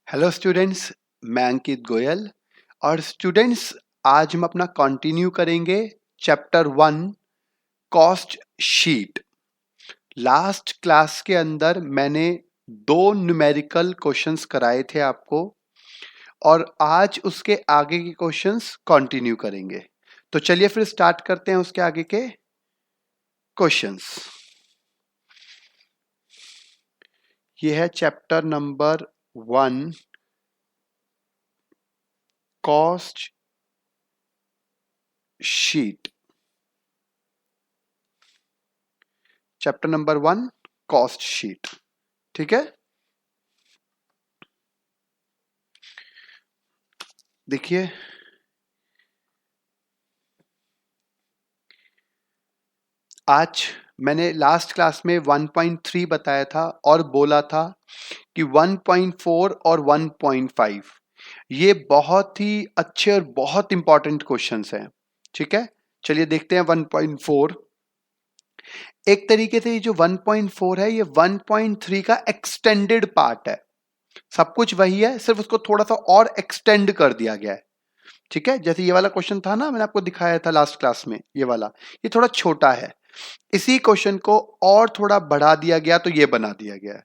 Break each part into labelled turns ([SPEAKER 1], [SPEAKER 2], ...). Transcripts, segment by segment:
[SPEAKER 1] Hello students, मैं अंकित गोयल। और students, आज हम अपना कंटिन्यू करेंगे chapter 1 cost sheet. Last class के अंदर मैंने दो न्यूमेरिकल क्वेश्चंस कराए थे आपको, और आज उसके आगे के क्वेश्चंस कंटिन्यू करेंगे। तो चलिए फिर स्टार्ट करते हैं उसके आगे के क्वेश्चंस। ये है chapter number 1 cost sheet. Chapter number 1 cost sheet, ठीक है। देखिए, आज मैंने लास्ट क्लास में 1.3 बताया था और बोला था कि 1.4 और 1.5 ये बहुत ही अच्छे और बहुत इंपॉर्टेंट क्वेश्चंस हैं, ठीक है। चलिए देखते हैं 1.4। एक तरीके से ये जो 1.4 है, ये 1.3 का एक्सटेंडेड पार्ट है। सब कुछ वही है, सिर्फ उसको थोड़ा सा और एक्सटेंड कर दिया गया है, ठीक है। जैसे ये वाला क्वेश्चन था ना, मैंने आपको दिखाया था लास्ट क्लास में, ये वाला ये थोड़ा छोटा है। इसी क्वेश्चन को और थोड़ा बढ़ा दिया गया तो ये बना दिया गया है,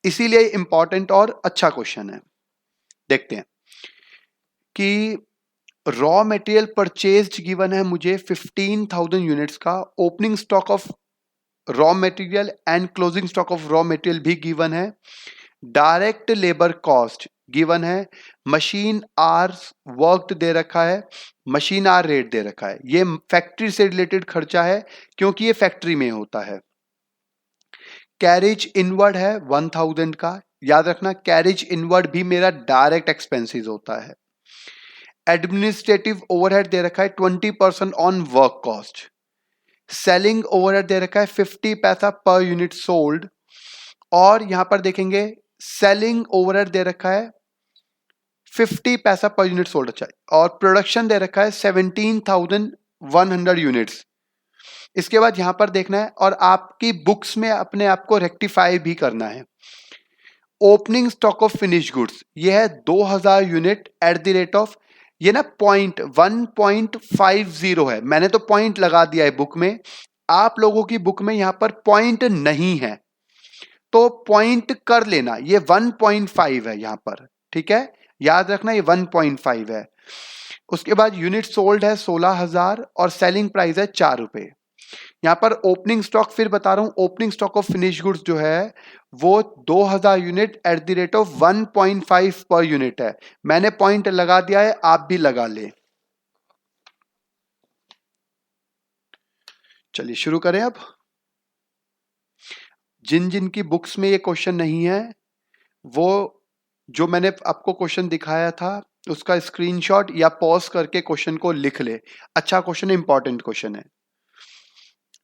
[SPEAKER 1] इसीलिए इंपॉर्टेंट और अच्छा क्वेश्चन है। देखते हैं कि रॉ मटेरियल परचेज्ड गिवन है मुझे 15,000 यूनिट्स का। Opening stock of raw material and closing stock of raw material भी गिवन है। डायरेक्ट लेबर कॉस्ट गिवन है। मशीन आवर्स वर्कड दे रखा है। मशीन आवर रेट दे रखा है। ये फैक्ट्री से रिलेटेड खर्चा है क्योंकि ये फैक्ट्री में होता है। कैरेज इनवर्ड है 1000 का। याद रखना, कैरेज इनवर्ड भी मेरा डायरेक्ट एक्सपेंसेस होता है। एडमिनिस्ट्रेटिव ओवरहेड दे रखा है 20% on work cost. Selling overhead दे रखा है 50 पैसा पर यूनिट सोल्ड। और यहां पर देखेंगे सेलिंग ओवरहेड दे रखा है 50 पैसा पर यूनिट सोल्ड। अच्छा, और प्रोडक्शन दे रखा है 17,100 यूनिट्स। इसके बाद यहां पर देखना है और आपकी बुक्स में अपने आप को रेक्टिफाई भी करना है। Opening stock of finish goods ये है 2000 unit at the rate of, ये ना पॉइंट 1.50 है। मैंने तो पॉइंट लगा दिया है बुक में, आप लोगों की बुक में यहां पर पॉइंट नहीं है तो पॉइंट कर लेना। ये 1.5 है यहां पर, ठीक है। याद रखना ये 1.5 है। उसके बाद यूनिट सोल्ड है 16,000 और सेलिंग प्राइस है 4 रुपए। यहां पर ओपनिंग स्टॉक फिर बता रहा हूं, opening stock of finish goods जो है वो 2000 unit at the rate of 1.5 per unit है। मैंने पॉइंट लगा दिया है, आप भी लगा ले। चलिए शुरू करें अब। जिन जिन की बुक्स में ये क्वेश्चन नहीं है वो, जो मैंने आपको क्वेश्चन दिखाया था उसका स्क्रीनशॉट या पॉज करके क्वेश्चन को लिख ले। अच्छा क्वेश्चन है, इंपॉर्टेंट क्वेश्चन है।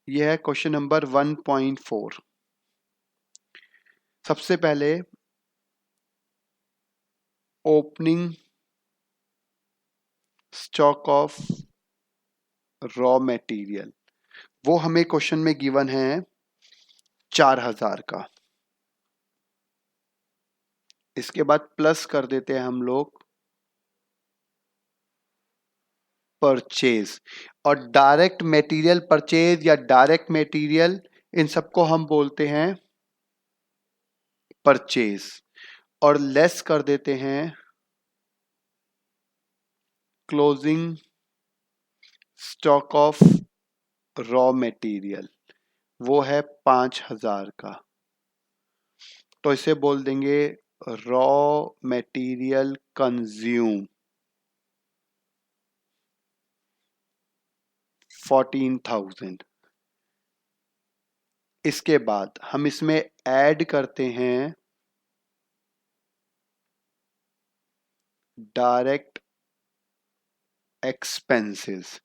[SPEAKER 1] यह है क्वेश्चन नंबर 1.4। सबसे पहले opening stock of raw material, वो हमें क्वेश्चन में गिवन है 4,000 का। इसके बाद प्लस कर देते हैं हम लोग परचेज। और डायरेक्ट मटेरियल परचेज या डायरेक्ट मटेरियल, इन सबको हम बोलते हैं परचेज। और लेस कर देते हैं closing stock of raw material, वो है 5,000 का। तो इसे बोल देंगे रॉ मटेरियल कंज्यूम 14,000। इसके बाद हम इसमें ऐड करते हैं डायरेक्ट एक्सपेंसेस।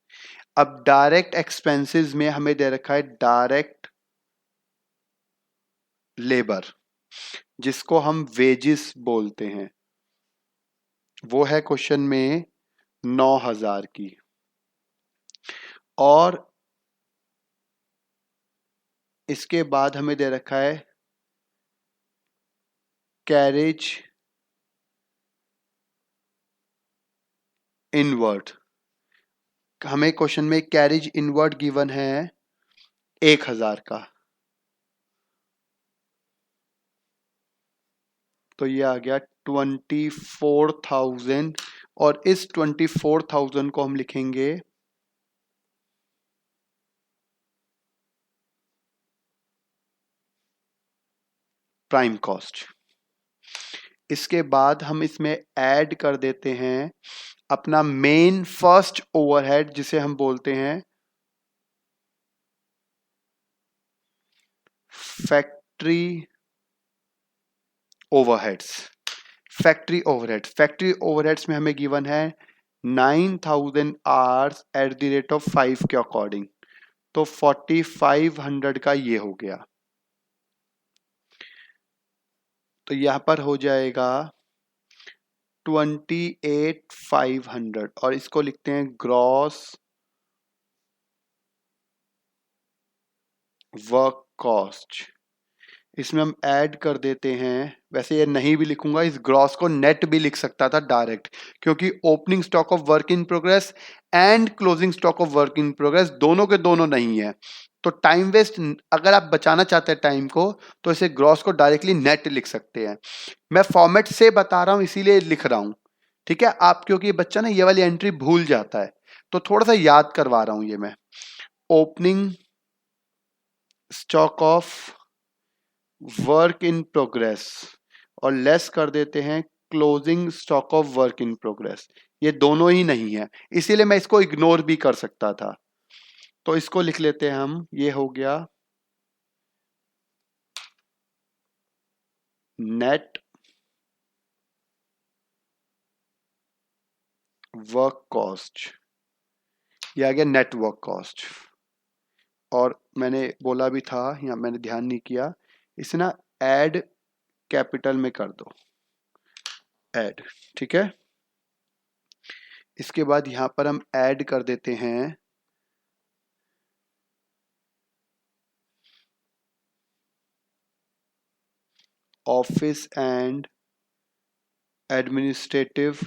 [SPEAKER 1] अब डायरेक्ट एक्सपेंसेस में हमें दे रखा है डायरेक्ट लेबर, जिसको हम वेजिस बोलते हैं, वो है क्वेश्चन में 9,000 की। और इसके बाद हमें दे रखा है कैरेज इनवर्ड, हमें क्वेश्चन में कैरिज इनवर्ड गिवन है 1000 का, तो ये आ गया 24,000 और इस 24,000 को हम लिखेंगे प्राइम कॉस्ट। इसके बाद हम इसमें ऐड कर देते हैं अपना मेन फर्स्ट ओवरहेड जिसे हम बोलते हैं फैक्ट्री ओवरहेड्स। फैक्ट्री ओवरहेड्स में हमें गिवन है 9,000 hours at the rate of 5 के अकॉर्डिंग, तो 4,500 का ये हो गया। तो यहां पर हो जाएगा 28,500 और इसको लिखते हैं ग्रॉस वर्क कॉस्ट। इसमें हम ऐड कर देते हैं, वैसे ये नहीं भी लिखूंगा, इस ग्रॉस को नेट भी लिख सकता था डायरेक्ट, क्योंकि opening stock of work in progress and closing stock of work in progress दोनों के दोनों नहीं है, तो टाइम वेस्ट, अगर आप बचाना चाहते हैं टाइम को तो इसे ग्रॉस को डायरेक्टली नेट लिख सकते हैं। मैं फॉर्मेट से बता रहा हूं इसीलिए लिख रहा हूं, ठीक है आप, क्योंकि बच्चा ना ये वाली एंट्री भूल जाता है तो थोड़ा सा याद करवा रहा हूं ये मैं। Opening stock of work in progress और लेस कर देते हैं closing stock of work in progress, ये दोनों ही नहीं है इसीलिए मैं इसको इग्नोर भी कर सकता था, तो इसको लिख लेते हैं हम, ये हो गया नेट वर्क कॉस्ट, ये आ गया नेट वर्क कॉस्ट। और मैंने बोला भी था, यहाँ मैंने ध्यान नहीं किया, इसे ना ऐड कैपिटल में कर दो, ऐड, ठीक है। इसके बाद यहां पर हम ऐड कर देते हैं office and administrative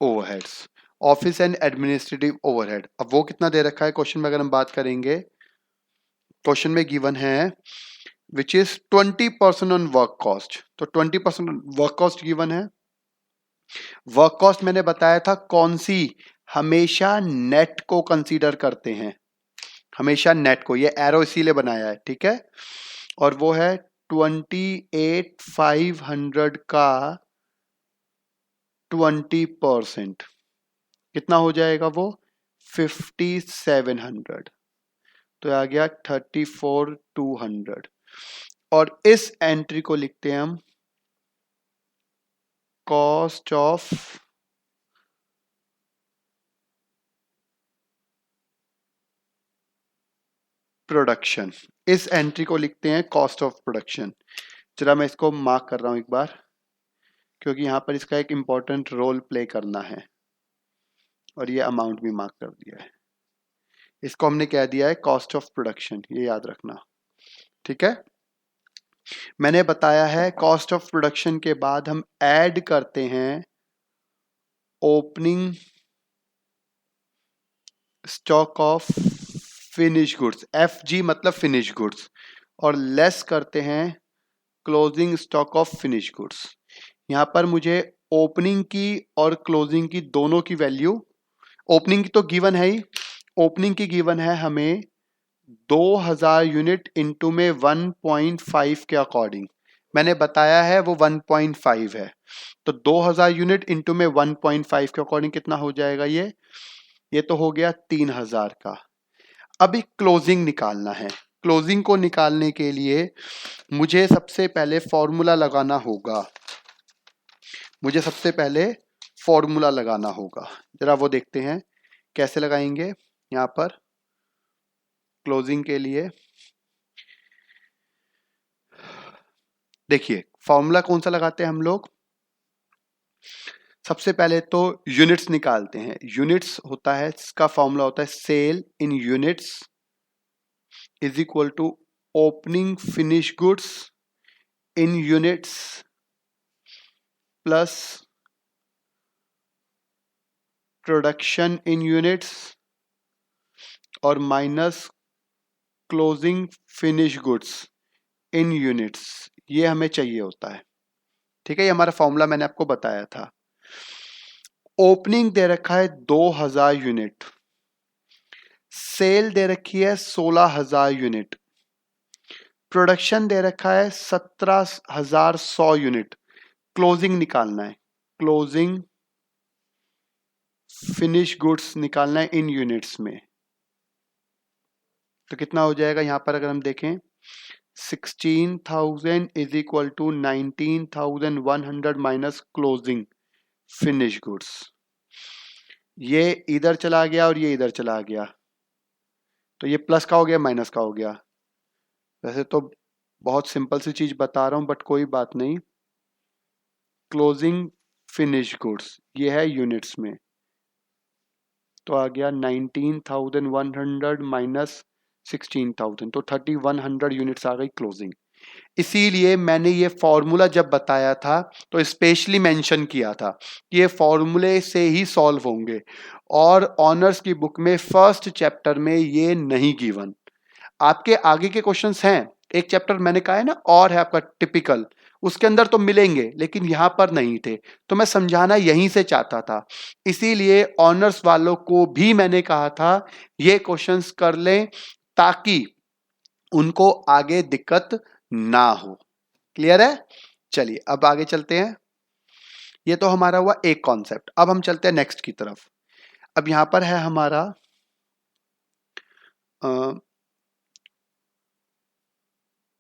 [SPEAKER 1] overheads. Office and administrative overhead, अब वो कितना दे रखा है क्वेश्चन में, अगर हम बात करेंगे क्वेश्चन में गिवन है which is 20% on work cost, तो 20% वर्क कॉस्ट गिवन है। वर्क कॉस्ट मैंने बताया था कौन सी, हमेशा नेट को कंसीडर करते हैं, हमेशा नेट को, ये एरो इसीलिए बनाया है, ठीक है। और वो है 28,500 का 20%, कितना हो जाएगा वो 5,700, तो आ गया 34,200। और इस एंट्री को लिखते हैं हम कॉस्ट ऑफ प्रोडक्शन, इस एंट्री को लिखते हैं कॉस्ट ऑफ प्रोडक्शन। चला मैं इसको मार्क कर रहा हूं एक बार, क्योंकि यहां पर इसका एक इंपॉर्टेंट रोल प्ले करना है, और ये अमाउंट भी मार्क कर दिया है, इसको हमने कह दिया है कॉस्ट ऑफ प्रोडक्शन, ये याद रखना, ठीक है। मैंने बताया है कॉस्ट ऑफ प्रोडक्शन के बाद हम ऐड करते हैं opening stock of finish goods, F G मतलब फिनिश गुड्स, और लेस करते हैं closing stock of finish goods. यहां पर मुझे ओपनिंग की और क्लोजिंग की दोनों की वैल्यू, ओपनिंग की तो गिवन है ही, ओपनिंग की गिवन है हमें 2000 यूनिट इंटू में 1.5 के अकॉर्डिंग, मैंने बताया है वो 1.5 है, तो 2000 यूनिट इंटू में 1.5 के अकॉर्डिंग कितना हो जाएगा, ये तो हो गया 3000 का। अभी क्लोजिंग निकालना है, क्लोजिंग को निकालने के लिए मुझे सबसे पहले फॉर्मूला लगाना होगा, मुझे सबसे पहले फॉर्मूला लगाना होगा, जरा वो देखते हैं कैसे लगाएंगे। यहां पर क्लोजिंग के लिए देखिए फॉर्मूला कौन सा लगाते हैं हम लोग, सबसे पहले तो यूनिट्स निकालते हैं, यूनिट्स होता है, इसका फॉर्मूला होता है sale in units is equal to opening finish goods in units plus production in units और minus closing finish goods in units, ये हमें चाहिए होता है। ठीक है, ये हमारा फॉर्मूला मैंने आपको बताया था। ओपनिंग दे रखा है 2000 यूनिट, सेल दे रखी है 16000 यूनिट, प्रोडक्शन दे रखा है 17100 यूनिट, क्लोजिंग निकालना है, क्लोजिंग फिनिश गुड्स निकालना है इन यूनिट्स में। तो कितना हो जाएगा यहां पर अगर हम देखें, 16,000 is equal to 19,100 minus closing finish goods. ये इधर चला गया और ये इधर चला गया, तो ये प्लस का हो गया माइनस का हो गया। वैसे तो बहुत सिंपल सी चीज बता रहा हूं बट कोई बात नहीं। क्लोजिंग फिनिश गुड्स ये है यूनिट्स में, तो आ गया 19,100 माइनस 16,000, तो 3,100 यूनिट्स आ गई क्लोजिंग। इसीलिए मैंने ये फॉर्मूला जब बताया था तो स्पेशली मेंशन किया था कि ये फॉर्मूले से ही सॉल्व होंगे, और ऑनर्स की बुक में फर्स्ट चैप्टर में ये नहीं गिवन। आपके आगे के क्वेश्चंस हैं, एक चैप्टर मैंने कहा है ना और है आपका टिपिकल, उसके अंदर तो मिलेंगे लेकिन यहां पर नहीं थे, तो मैं समझाना यहीं से चाहता था। इसीलिए ऑनर्स वालों को भी मैंने कहा था ये क्वेश्चंस कर लें ताकि उनको आगे दिक्कत ना हो। क्लियर है? चलिए अब आगे चलते हैं। ये तो हमारा हुआ एक कॉन्सेप्ट। अब हम चलते हैं नेक्स्ट की तरफ। अब यहां पर है हमारा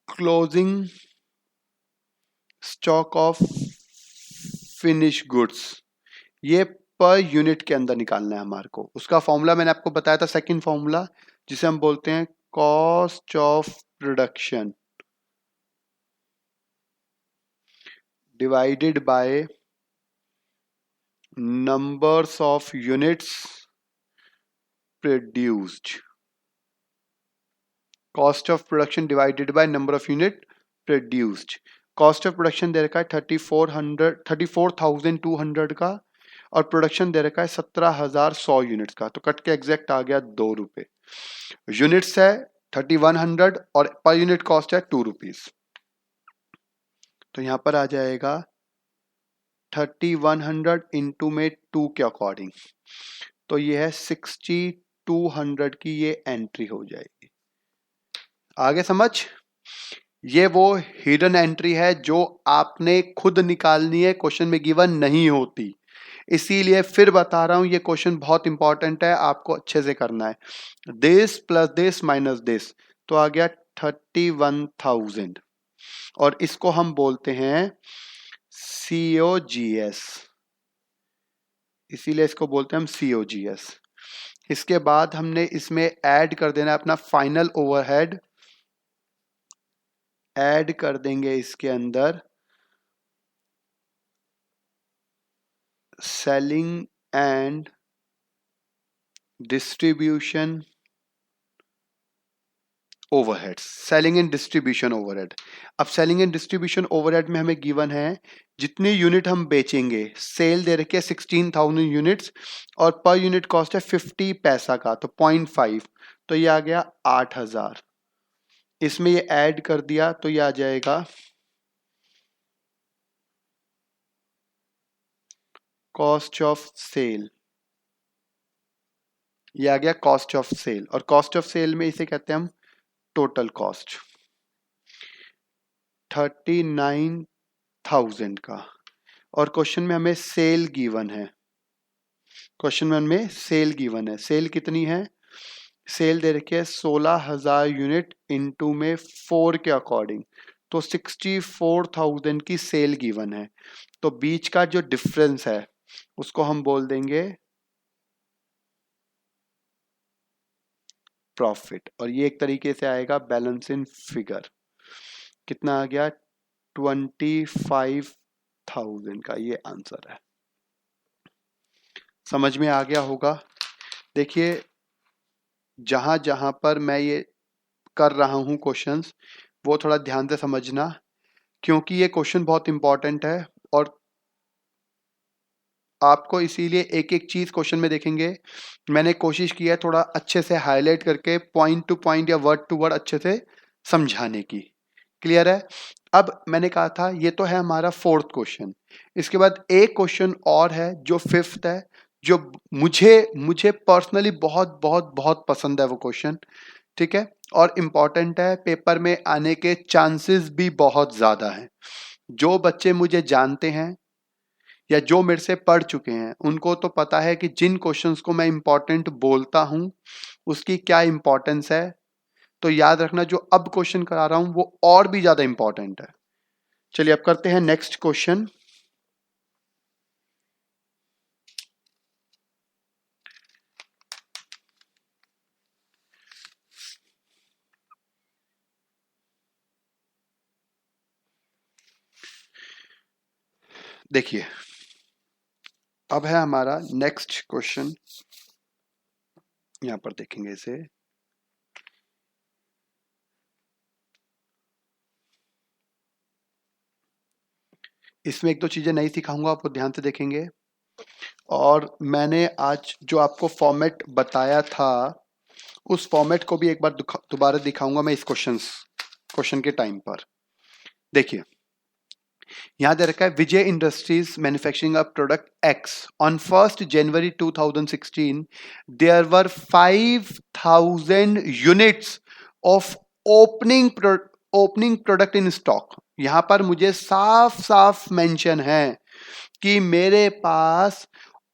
[SPEAKER 1] closing stock of finish goods, ये पर यूनिट के अंदर निकालना है हमारे को। उसका फॉर्मूला मैंने आपको बताया था, सेकंड फॉर्मूला, जिसे हम बोलते हैं cost of production divided by numbers of units produced. Cost of production divided by number of unit produced. Cost of production दे रखा है 34,200 का, और प्रोडक्शन दे रखा है 17,100 यूनिट्स का, तो कट के एग्जैक्ट आ गया 2 रुपए। यूनिट्स है 3,100 और पर यूनिट कॉस्ट है 2 रुपीज, तो यहां पर आ जाएगा 3,100 इंटू में 2 के अकॉर्डिंग, तो ये है 6,200 की ये एंट्री हो जाएगी। आगे समझ? ये वो हिडन एंट्री है जो आपने खुद निकालनी है, क्वेश्चन में गिवन नहीं होती। इसीलिए फिर बता रहा हूं ये क्वेश्चन बहुत इंपॉर्टेंट है, आपको अच्छे से करना है। This plus this minus this, तो आ गया 31,000, और इसको हम बोलते हैं COGS, इसीलिए इसको बोलते हैं हम COGS। इसके बाद हमने इसमें ऐड कर देना अपना फाइनल ओवरहेड, ऐड कर देंगे इसके अंदर selling and distribution overheads, selling and distribution overhead. अब सेलिंग एंड डिस्ट्रीब्यूशन ओवरहेड में हमें गिवन है जितनी यूनिट हम बेचेंगे, सेल दे रखी है 16,000 यूनिट्स और पर यूनिट कॉस्ट है 50 पैसा का, तो 0.5, तो ये आ गया 8,000। इसमें ये ऐड कर दिया तो ये आ जाएगा कॉस्ट ऑफ सेल, ये आ गया कॉस्ट ऑफ सेल, और कॉस्ट ऑफ सेल में इसे कहते हैं हम टोटल कॉस्ट 39,000 का। और क्वेश्चन में हमें सेल गिवन है, क्वेश्चन में हमें सेल गिवन है। सेल कितनी है? सेल दे रखी है 16,000 यूनिट इंटू में 4 के अकॉर्डिंग, तो 64,000 की सेल गिवन है। तो बीच का जो डिफरेंस है उसको हम बोल देंगे प्रॉफिट, और ये एक तरीके से आएगा बैलेंस इन फिगर। कितना आ गया? 25,000 का ये आंसर है। समझ में आ गया होगा? देखिए जहां जहां पर मैं ये कर रहा हूं क्वेश्चंस, वो थोड़ा ध्यान से समझना, क्योंकि ये क्वेश्चन बहुत इंपॉर्टेंट है और आपको इसीलिए एक एक चीज क्वेश्चन में देखेंगे। मैंने कोशिश की है थोड़ा अच्छे से हाईलाइट करके पॉइंट टू पॉइंट या वर्ड टू वर्ड अच्छे से समझाने की। क्लियर है? अब मैंने कहा था ये तो है हमारा फोर्थ क्वेश्चन। इसके बाद एक क्वेश्चन और है जो फिफ्थ है, जो मुझे मुझे पर्सनली बहुत बहुत बहुत पसंद है वो क्वेश्चन। ठीक है, और इम्पॉर्टेंट है, पेपर में आने के चांसेस भी बहुत ज्यादा हैं। जो बच्चे मुझे जानते हैं या जो मेरे से पढ़ चुके हैं उनको तो पता है कि जिन क्वेश्चंस को मैं इंपॉर्टेंट बोलता हूं उसकी क्या इंपॉर्टेंस है। तो याद रखना जो अब क्वेश्चन करा रहा हूं वो और भी ज्यादा इंपॉर्टेंट है। चलिए अब करते हैं नेक्स्ट क्वेश्चन। देखिए अब है हमारा नेक्स्ट क्वेश्चन, यहां पर देखेंगे इसे। इसमें एक दो चीजें नई सिखाऊंगा, आपको ध्यान से देखेंगे। और मैंने आज जो आपको फॉर्मेट बताया था उस फॉर्मेट को भी एक बार दोबारा दिखाऊंगा मैं इस क्वेश्चन के टाइम पर। देखिए यहां दे रखा है Vijay industries manufacturing a product X on 1st January 2016 there were 5000 units of opening product in stock. यहां पर मुझे साफ साफ मेंशन है कि मेरे पास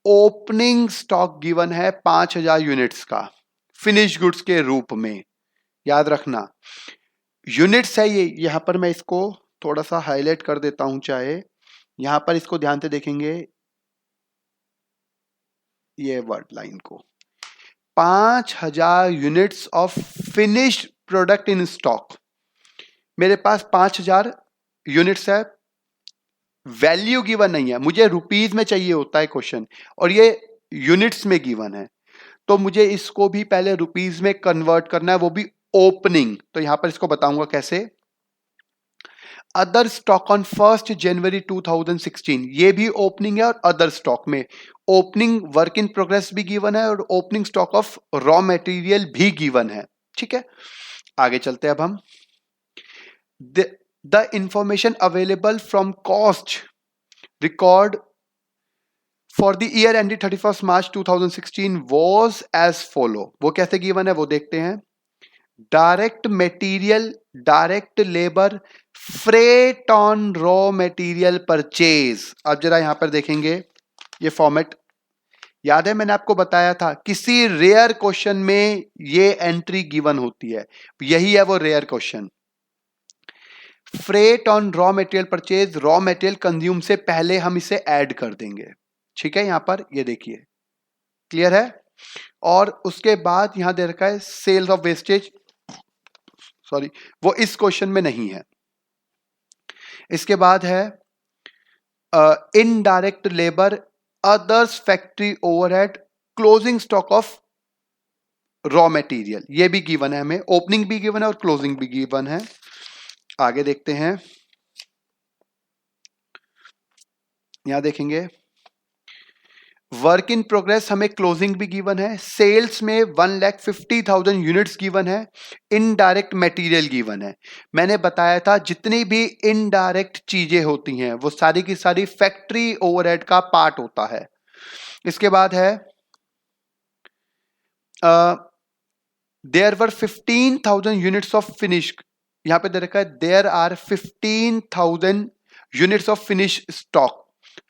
[SPEAKER 1] ओपनिंग स्टॉक गिवन है 5000 यूनिट्स का फिनिश गुड्स के रूप में। याद रखना यूनिट्स है ये। यहां पर मैं इसको थोड़ा सा हाईलाइट कर देता हूं, चाहे यहां पर इसको ध्यान से देखेंगे ये वर्ड लाइन को, 5000 units of finished product in stock. मेरे पास 5000 यूनिट्स है, वैल्यू गिवन नहीं है, मुझे रुपीज में चाहिए होता है क्वेश्चन, और ये यूनिट्स में गिवन है। तो मुझे इसको भी पहले रुपीज में कन्वर्ट करना है, वो भी ओपनिंग। तो यहां पर इसको बताऊंगा कैसे। Other stock on 1st January 2016, ये भी ओपनिंग है और अदर स्टॉक में ओपनिंग वर्क इन प्रोग्रेस भी गिवन है और opening stock of raw material भी गिवन है। ठीक है, आगे चलते हैं अब हम। The information available from cost record for the year ended 31st March 2016 was as follow. वो कैसे गिवन है वो देखते हैं। Direct material, direct labour, freight on raw material purchase. अब जरा यहां पर देखेंगे ये फॉर्मेट, याद है मैंने आपको बताया था किसी रेयर क्वेश्चन में ये एंट्री गिवन होती है, यही है वो rare question. Freight on raw material purchase, raw material consume से पहले हम इसे ऐड कर देंगे। ठीक है, यहां पर ये देखिए क्लियर है। और उसके बाद यहां दे रखा है सेल्स ऑफ वेस्टेज, सॉरी वो इस क्वेश्चन में नहीं है। इसके बाद है indirect labour, others factory overhead, closing stock of raw material, ये भी गिवन है हमें, ओपनिंग भी गिवन है और क्लोजिंग भी गिवन है। आगे देखते हैं, यहां देखेंगे वर्क इन प्रोग्रेस हमें क्लोजिंग भी गिवन है, सेल्स में 1,50,000 यूनिट्स गिवन है, इनडायरेक्ट मटेरियल गिवन है। मैंने बताया था जितनी भी इनडायरेक्ट चीजें होती हैं वो सारी की सारी फैक्ट्री ओवरहेड का पार्ट होता है। इसके बाद है there were 15,000 units of finish, यहां पे दे रखा है there are 15,000 units of finish stock.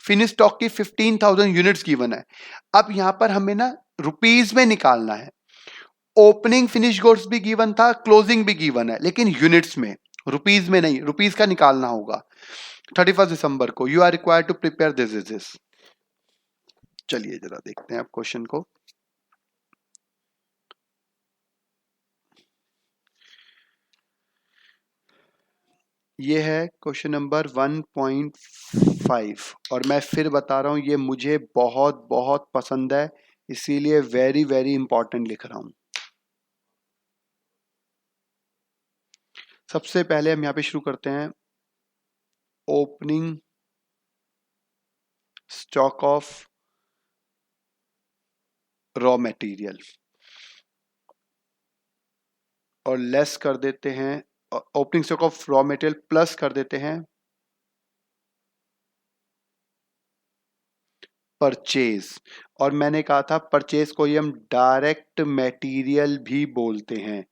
[SPEAKER 1] Finish stock की 15,000 यूनिट्स गिवन है। अब यहां पर हमें ना रुपीज में निकालना है। ओपनिंग फिनिश गुड्स भी गिवन था, क्लोजिंग भी गिवन है, लेकिन यूनिट्स में, रुपीज में नहीं। रुपीज का निकालना होगा 31 दिसंबर को। You are required to prepare this. चलिए जरा देखते हैं आप क्वेश्चन को। ये है क्वेश्चन नंबर 1.5 और मैं फिर बता रहा हूं ये मुझे बहुत बहुत पसंद है, इसीलिए वेरी वेरी इंपॉर्टेंट लिख रहा हूं। सबसे पहले हम यहां पे शुरू करते हैं, opening stock of raw material और लेस कर देते हैं, opening stock of raw material plus कर देते हैं परचेज। और मैंने कहा था परचेज को ही हम डायरेक्ट मटेरियल भी बोलते हैं,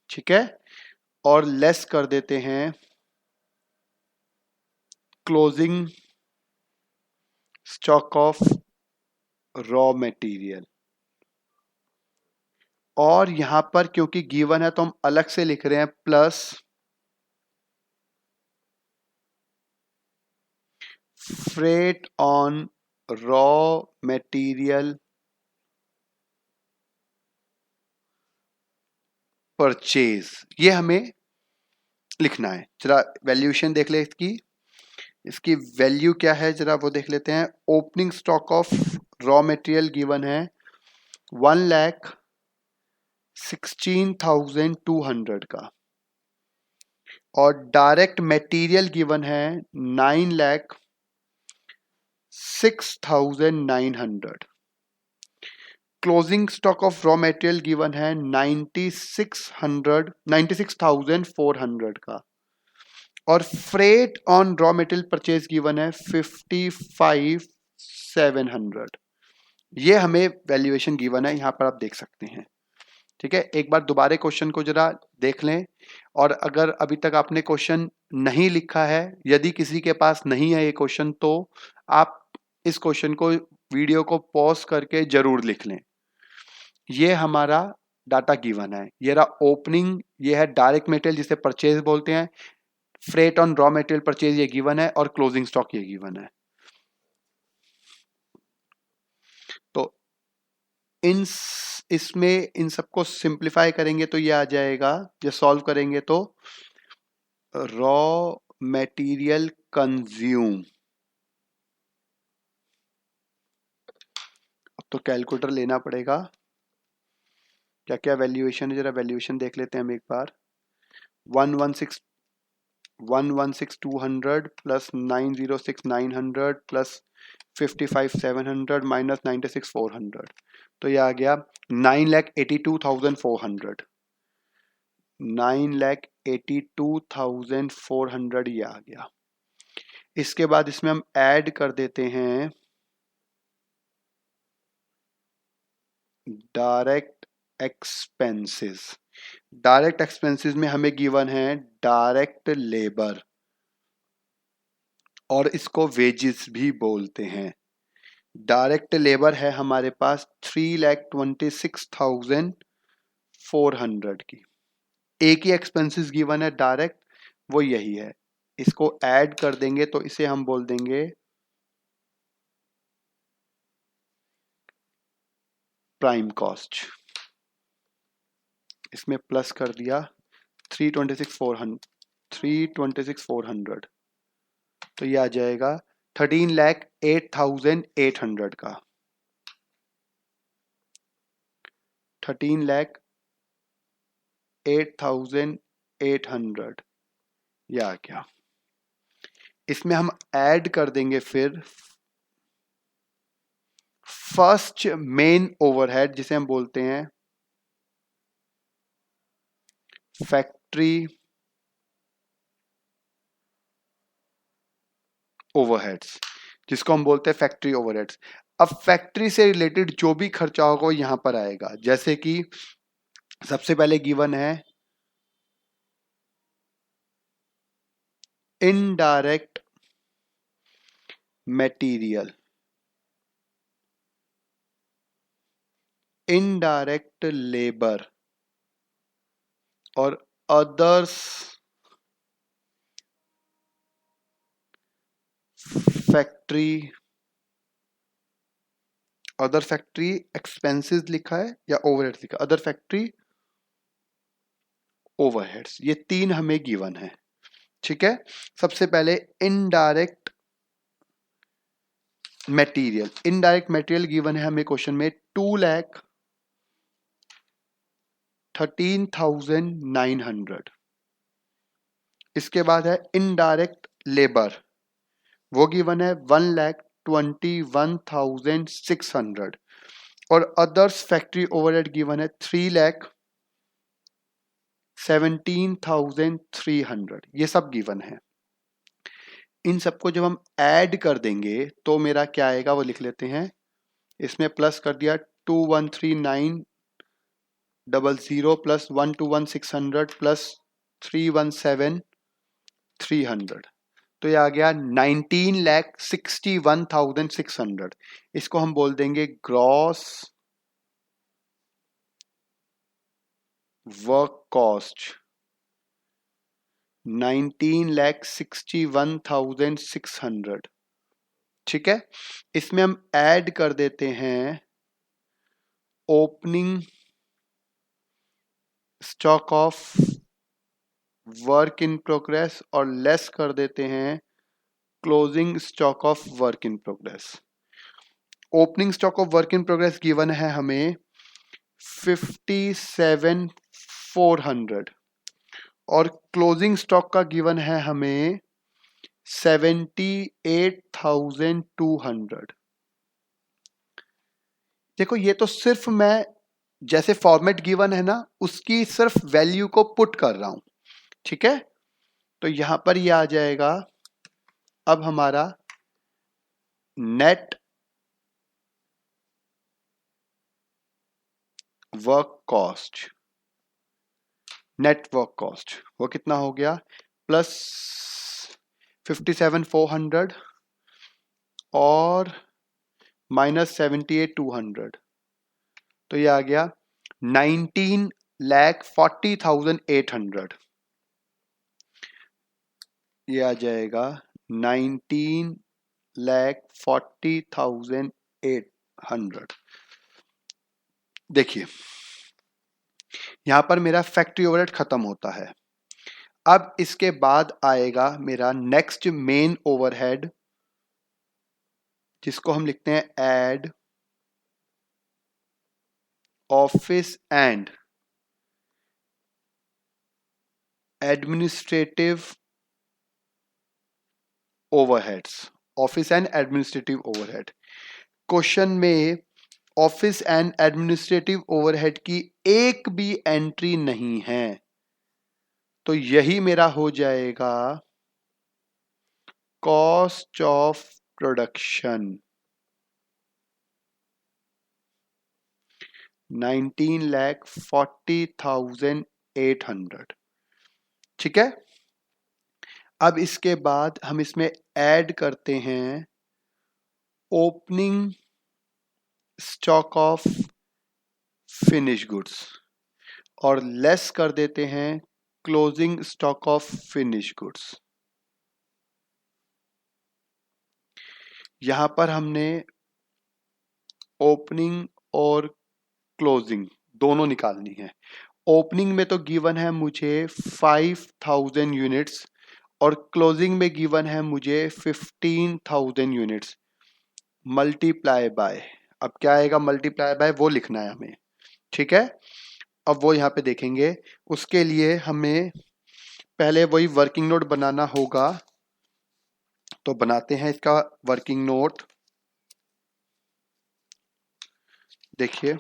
[SPEAKER 1] ठीक है। और लेस कर देते हैं closing stock of raw material. और यहां पर क्योंकि गिवन है तो हम अलग से लिख रहे हैं plus freight on raw material purchase, ये हमें लिखना है। जरा वैल्यूएशन देख ले इसकी, इसकी वैल्यू क्या है जरा वो देख लेते हैं। Opening stock of raw material given है 1,16,200 का, और डायरेक्ट मटेरियल गिवन है 9,06,900। Closing stock of raw material given है 96,400 का, और freight on raw material purchase given है 55,700। ये हमें वैल्यूएशन गिवन है, यहां पर आप देख सकते हैं, ठीक है। एक बार दोबारा क्वेश्चन को जरा देख लें, और अगर अभी तक आपने क्वेश्चन नहीं लिखा है, यदि किसी के पास नहीं है ये क्वेश्चन, तो आप इस क्वेश्चन को, वीडियो को पॉज करके जरूर लिख लें। ये हमारा डाटा गिवन है, ये रहा ओपनिंग, ये है डायरेक्ट मटेरियल जिसे परचेज बोलते हैं, freight on raw material purchase ये गिवन है, और क्लोजिंग स्टॉक ये गिवन है। तो इसमें इन सबको सिंप्लीफाई करेंगे तो ये आ जाएगा, ये सॉल्व करेंगे तो रॉ मटेरियल कंज्यूम, अब तो कैलकुलेटर लेना पड़ेगा, क्या क्या वैल्यूएशन है जरा वैल्यूएशन देख लेते हैं हम एक बार। 116,200 प्लस 906,900 प्लस 55,700 माइनस 96,400, तो ये आ गया 9,82,400। 9,82,400 ये आ गया। इसके बाद इसमें हम ऐड कर देते हैं डायरेक्ट एक्सपेंसेस। डायरेक्ट एक्सपेंसेस में हमें गिवन है डायरेक्ट लेबर, और इसको वेजेस भी बोलते हैं। डायरेक्ट लेबर है हमारे पास 3,26,400 की। एक ही एक्सपेंसेस गिवन है डायरेक्ट, वो यही है। इसको ऐड कर देंगे तो इसे हम बोल देंगे प्राइम कॉस्ट। इसमें प्लस कर दिया 326,400, तो ये आ जाएगा 13,08,800 का। 13,08,800 ये आ गया। इसमें हम ऐड कर देंगे फिर फर्स्ट मेन ओवरहेड, जिसे हम बोलते हैं फैक्ट्री ओवरहेड्स, जिसको हम बोलते हैं फैक्ट्री ओवरहेड्स। अब फैक्ट्री से रिलेटेड जो भी खर्चा होगा वो यहां पर आएगा, जैसे कि सबसे पहले गिवन है इनडायरेक्ट मटेरियल, इनडायरेक्ट लेबर और others factory, other factory expenses लिखा है या ओवरहेड्स लिखा, अदर फैक्ट्री ओवरहेड्स, ये तीन हमें गिवन है, ठीक है। सबसे पहले indirect material, indirect material given है हमें क्वेश्चन में 2,13,900। इसके बाद है इनडायरेक्ट लेबर, वो गिवन है 1,21,600। और अदर्स फैक्ट्री ओवरहेड गिवन है 3,17,300, ये सब गिवन है। इन सबको जब हम ऐड कर देंगे तो मेरा क्या आएगा वो लिख लेते हैं। इसमें प्लस कर दिया 2,139,000 प्लस 121,600 प्लस 317,300, तो ये आ गया 19,61,600। इसको हम बोल देंगे ग्रॉस वर्क कॉस्ट, 19,61,600। ठीक है, इसमें हम ऐड कर देते हैं opening stock of work in progress और लेस कर देते हैं closing stock of work in progress. Opening stock of work in progress given है हमें 57,400 और क्लोजिंग स्टॉक का गिवन है हमें 78,200। देखो ये तो सिर्फ मैं जैसे फॉर्मेट गिवन है ना उसकी सिर्फ वैल्यू को पुट कर रहा हूं। ठीक है, तो यहां पर ये आ जाएगा अब हमारा net work cost. Net work cost वो कितना हो गया, प्लस 57,400 और माइनस 78,200, तो ये आ गया 19,40,800। ये आ जाएगा 19,40,800। देखिए यहां पर मेरा फैक्ट्री ओवरहेड खत्म होता है। अब इसके बाद आएगा मेरा नेक्स्ट मेन ओवरहेड जिसको हम लिखते हैं add office and administrative overheads. Office and administrative overhead, question में ऑफिस एंड एडमिनिस्ट्रेटिव ओवरहेड की एक भी एंट्री नहीं है, तो यही मेरा हो जाएगा कॉस्ट ऑफ प्रोडक्शन 19,40,800। ठीक है, अब इसके बाद हम इसमें ऐड करते हैं opening stock of finish goods और लेस कर देते हैं closing stock of finish goods. यहां पर हमने ओपनिंग और क्लोजिंग दोनों निकालनी है। ओपनिंग में तो गिवन है मुझे 5,000 यूनिट्स और क्लोजिंग में गिवन है मुझे 15,000 यूनिट्स। मल्टीप्लाई बाय, अब क्या आएगा मल्टीप्लाई बाय वो लिखना है हमें। ठीक है, अब वो यहाँ पे देखेंगे। उसके लिए हमें पहले वही वर्किंग नोट बनाना होगा, तो बनाते हैं इसका वर्किंग नोट। देखिए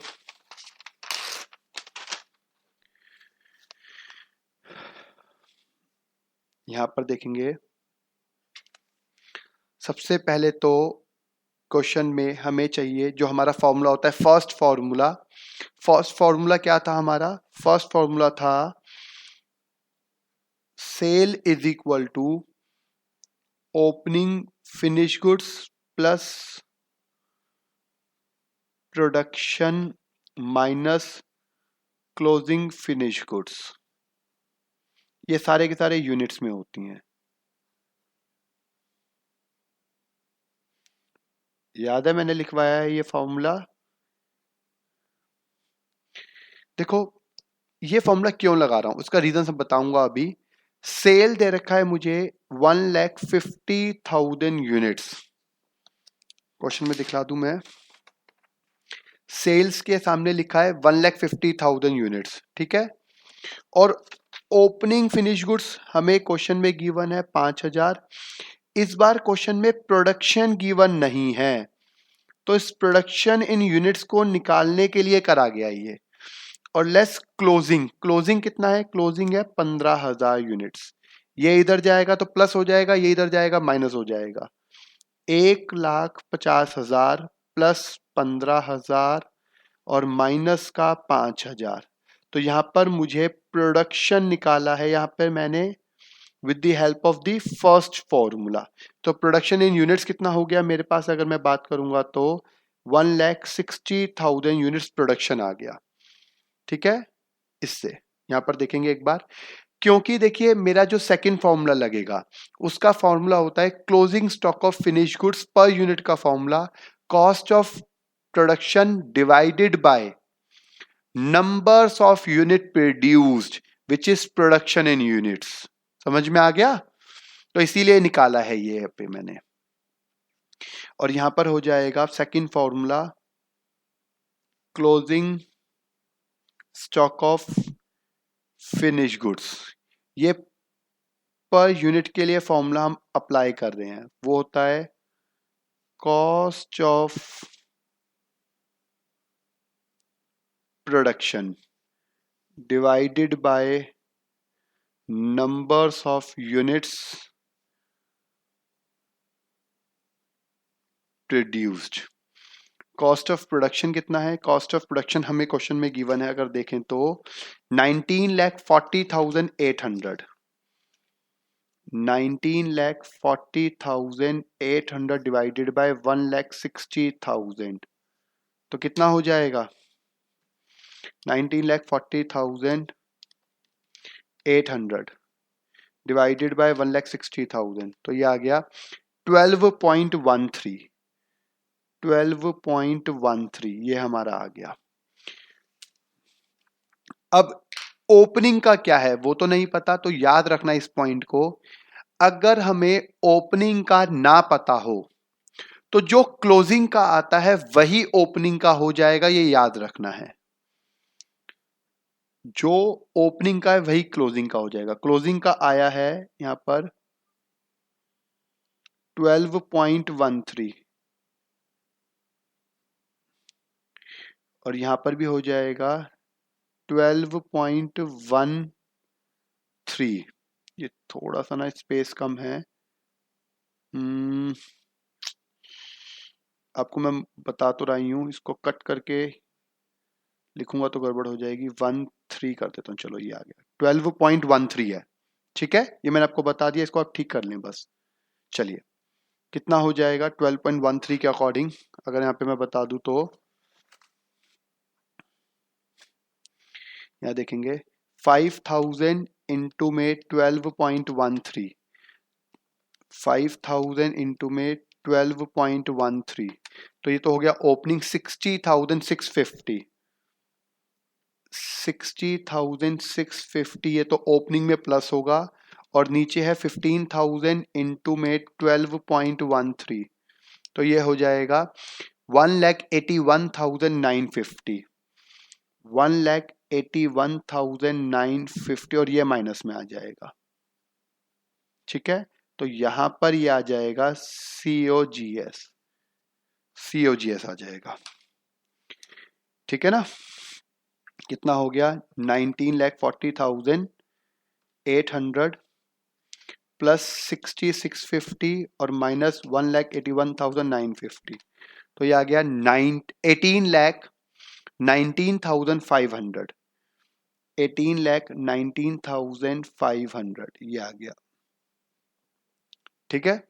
[SPEAKER 1] यहां पर देखेंगे, सबसे पहले तो क्वेश्चन में हमें चाहिए जो हमारा फॉर्मूला होता है फर्स्ट फॉर्मूला। फर्स्ट फॉर्मूला क्या था हमारा, फर्स्ट फॉर्मूला था sale is equal to opening finish goods plus production minus closing finish goods. ये सारे के सारे यूनिट्स में होती हैं, याद है मैंने लिखवाया है ये फॉर्मूला। देखो ये फॉर्मूला क्यों लगा रहा हूं उसका रीजन सब बताऊंगा अभी। सेल दे रखा है मुझे 1,50,000 यूनिट्स। क्वेश्चन में दिखला दूं मैं, सेल्स के सामने लिखा है 1,50,000 यूनिट्स। ठीक है, और ओपनिंग फिनिश गुड्स हमें क्वेश्चन में गिवन है 5,000। इस बार क्वेश्चन में प्रोडक्शन गिवन नहीं है, तो इस प्रोडक्शन इन यूनिट्स को निकालने के लिए करा गया ये। और लेस क्लोजिंग कितना है, क्लोजिंग है 15,000 यूनिट्स। ये इधर जाएगा तो प्लस हो जाएगा, ये इधर जाएगा माइनस हो जाएगा। 1,50,000 प्लस 15,000 और माइनस का 5,000। तो यहां पर मुझे प्रोडक्शन निकाला है, यहां पर मैंने with the help of the first formula. तो प्रोडक्शन इन यूनिट्स कितना हो गया मेरे पास, अगर मैं बात करूंगा तो 1,60,000 यूनिट्स प्रोडक्शन आ गया। ठीक है, इससे यहां पर देखेंगे एक बार, क्योंकि देखिए मेरा जो सेकंड फॉर्मूला लगेगा उसका फॉर्मूला होता है closing stock of finish goods पर यूनिट का formula cost of production divided by numbers of unit produced which is production in units. समझ में आ गया? तो इसीलिए निकाला है ये पे मैंने। और यहां पर हो जाएगा second formula closing stock of finish goods. ये पर यूनिट के लिए फॉर्मूला हम अप्लाई कर रहे हैं, वो होता है cost of production divided by numbers of units produced. Cost of production कितना है, कॉस्ट ऑफ प्रोडक्शन हमें क्वेश्चन में गिवन है, अगर देखें तो 19,40,800 19,40,800 डिवाइडेड बाय 1,60,000 तो कितना हो जाएगा 19,40,800 डिवाइडेड बाय 1,60,000 तो ये आ गया 12.13 ये हमारा आ गया। अब ओपनिंग का क्या है वो तो नहीं पता, तो याद रखना इस पॉइंट को, अगर हमें ओपनिंग का ना पता हो तो जो क्लोजिंग का आता है वही ओपनिंग का हो जाएगा, ये याद रखना है। जो ओपनिंग का है वही क्लोजिंग का हो जाएगा। क्लोजिंग का आया है यहां पर 12.13 और यहां पर भी हो जाएगा 12.13। ये थोड़ा सा ना स्पेस कम है, आपको मैं बता तो रही हूं, इसको कट करके लिखूंगा तो गड़बड़ हो जाएगी। 13 कर देता हूँ, चलो ये आ गया 12.13 है। ठीक है, ये मैंने आपको बता दिया, इसको आप ठीक कर लें बस। चलिए कितना हो जाएगा 12.13 के अकॉर्डिंग, अगर यहाँ पे मैं बता दूं तो यहाँ देखेंगे 5,000 इंटू में 12.13, 5,000 इंटू में 12.13 तो ये तो हो गया ओपनिंग 60,650 60,650 ये तो ओपनिंग में प्लस होगा, और नीचे है 15,000 इंटू में 12.13 तो ये हो जाएगा 1,81,950 1,81,950 और ये माइनस में आ जाएगा। ठीक है, तो यहां पर ये आ जाएगा COGS आ जाएगा। ठीक है ना, कितना हो गया 19,40,800 प्लस 60,650 और माइनस 1,81,950 तो ये आ गया 18,19,500 18,19,500 ये आ गया। ठीक है,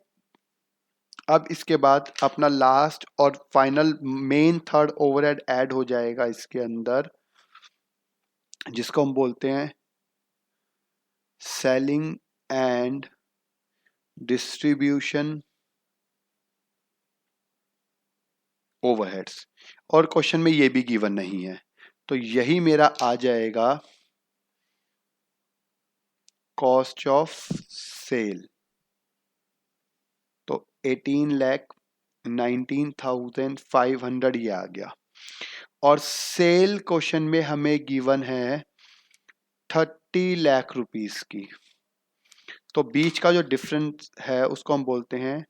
[SPEAKER 1] अब इसके बाद अपना लास्ट और final main third overhead add हो जाएगा इसके अंदर, जिसको हम बोलते हैं सेलिंग एंड डिस्ट्रीब्यूशन ओवरहेड्स, और क्वेश्चन में ये भी गिवन नहीं है, तो यही मेरा आ जाएगा कॉस्ट ऑफ सेल। तो 18,19,500 ये आ गया, और सेल क्वेश्चन में हमें गिवन है 30 लाख रुपीस की, तो बीच का जो डिफरेंस है उसको हम बोलते हैं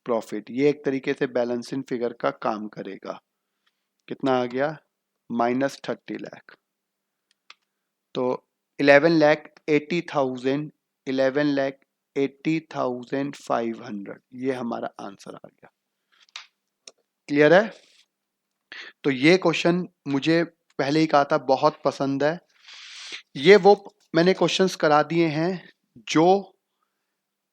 [SPEAKER 1] प्रॉफिट। ये एक तरीके से बैलेंसिंग फिगर का काम करेगा। कितना आ गया? -30 लाख। तो 11,80,000, 11,80,500, ये हमारा आंसर आ गया। क्लियर है? तो ये क्वेश्चन मुझे पहले ही कहा था बहुत पसंद है। ये वो मैंने क्वेश्चंस करा दिए हैं जो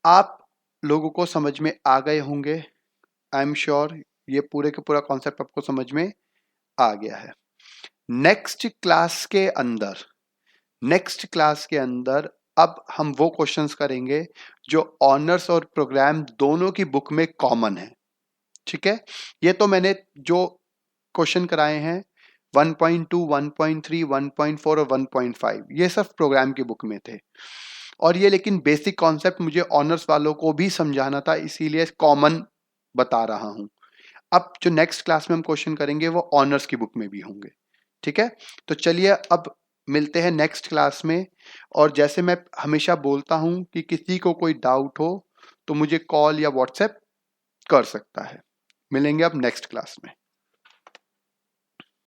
[SPEAKER 1] आप लोगों को समझ में आ गए होंगे। आई एम श्योर ये पूरे के पूरा कॉन्सेप्ट आपको समझ में आ गया है। नेक्स्ट क्लास के अंदर अब हम वो क्वेश्चंस करेंगे जो ऑनर्स और प्रोग्राम दोनों की बुक में कॉमन है। ठीक है? ये तो मैंने जो क्वेश्चन कराए हैं 1.2, 1.3, 1.4 और 1.5, ये सब प्रोग्राम की बुक में थे। और ये लेकिन बेसिक कॉन्सेप्ट मुझे ऑनर्स वालों को भी समझाना था, इसीलिए कॉमन बता रहा हूं। अब जो नेक्स्ट क्लास में हम क्वेश्चन करेंगे वो ऑनर्स की बुक में भी होंगे। ठीक है? तो चलिए अब मिलते हैं नेक्स्ट क्लास में। और जैसे मैं हमेशा बोलता हूं कि किसी को कोई डाउट हो तो मुझे कॉल या व्हाट्सएप कर सकता है। मिलेंगे अब नेक्स्ट क्लास में।